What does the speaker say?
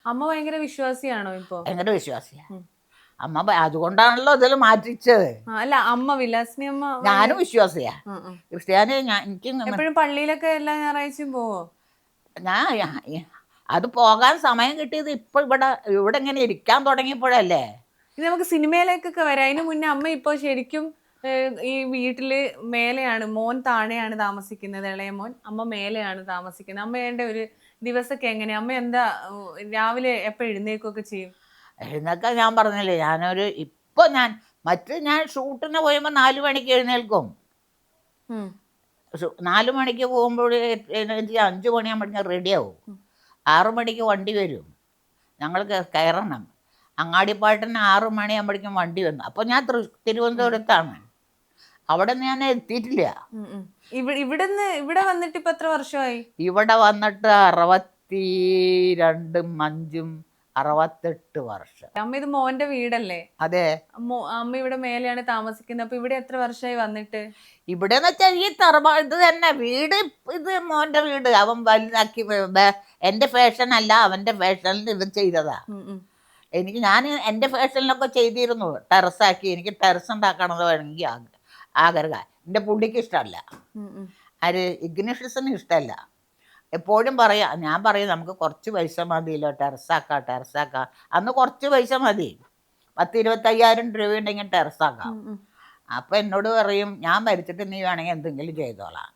അമ്മ ഭയങ്കര വിശ്വാസിയാണോ ഇപ്പൊ? ഭയങ്കര വിശ്വാസിയാ. അമ്മ അതുകൊണ്ടാണല്ലോ ഇതിൽ മാറ്റിച്ചത്. അല്ല അമ്മ വിലാസിനി അമ്മ ഞാനും വിശ്വാസിയാ. ക്രിസ്ത്യാനി എനിക്ക് എപ്പോഴും പള്ളിയിലൊക്കെ എല്ലാ ഞായറാഴ്ചയും പോവോ? ഞാൻ അത് പോകാൻ സമയം കിട്ടിയത് ഇപ്പൊ ഇവിടെ ഇങ്ങനെ ഇരിക്കാൻ തുടങ്ങിയപ്പോഴല്ലേ. ഇത് നമുക്ക് സിനിമയിലേക്കൊക്കെ വരാം. അതിന് മുന്നേ അമ്മ ഇപ്പൊ ശരിക്കും ഈ വീട്ടില് മേലെയാണ്, മോൻ താഴെയാണ് താമസിക്കുന്നത്, ഇളയ മോൻ. അമ്മ മേലെയാണ് താമസിക്കുന്നത്. അമ്മയുടെ ഒരു ദിവസമൊക്കെ എങ്ങനെയാ? അമ്മ എന്താ രാവിലെ എപ്പോ എഴുന്നേക്കൊക്കെ ചെയ്യും? എഴുന്നേക്കാൻ ഞാൻ പറഞ്ഞില്ലേ, ഞാൻ ഷൂട്ടിന് പോയുമ്പോൾ 4 മണിക്ക് എഴുന്നേൽക്കും. 4 മണിക്ക് പോകുമ്പോൾ 5 മണിയാകുമ്പോഴേക്കും റെഡിയാവും. 6 മണിക്ക് വണ്ടി വരും, ഞങ്ങൾ കയറണം. അങ്ങാടിപ്പാട്ടിന് 6 മണിയാകുമ്പോഴേക്കും വണ്ടി വന്നു. അപ്പോൾ ഞാൻ തിരുവനന്തപുരത്താണ്. അവിടെ നിന്ന് ഞാൻ എത്തിയിട്ടില്ല. ഇവിടെ വന്നിട്ട് ഇപ്പൊ എത്ര വർഷമായി? ഇവിടെ വന്നിട്ട് 62 5 68 വർഷം. അമ്മ ഇത് മോന്റെ വീടല്ലേ? അതെ. അമ്മ ഇവിടെ മേലെയാണ് താമസിക്കുന്നത്. അപ്പൊ ഇവിടെ എത്ര വർഷമായി വന്നിട്ട്? ഇവിടെ വെച്ചാൽ ഈ ഇത് തന്നെ വീട്. ഇത് മോന്റെ വീട്. അവൻ വലുതാക്കി. എൻ്റെ ഫാഷൻ അല്ല, അവന്റെ ഫാഷനിൽ ഇത് ചെയ്തതാ. ഞാൻ എൻ്റെ ഫാഷനിലൊക്കെ ചെയ്തിരുന്നു. ടെറസാക്കി. എനിക്ക് ടെറസ് ഉണ്ടാക്കണത് വേണമെങ്കിൽ ആഗ്രഹം. എൻ്റെ പുള്ളിക്ക് ഇഷ്ടമല്ല. ഇഗ്നിഷ്യസിന് ഇഷ്ടമല്ല. എപ്പോഴും ഞാൻ പറയും നമുക്ക് കുറച്ച് പൈസ മതിയല്ലോ, ടെറസാക്കാം. അന്ന് കുറച്ച് പൈസ മതി, 10-25,000 രൂപ ഉണ്ടെങ്കിൽ ടെറസാക്കാം. അപ്പം എന്നോട് പറയും, ഞാൻ മരിച്ചിട്ട് നീ വേണമെങ്കിൽ എന്തെങ്കിലും ചെയ്തോളാം.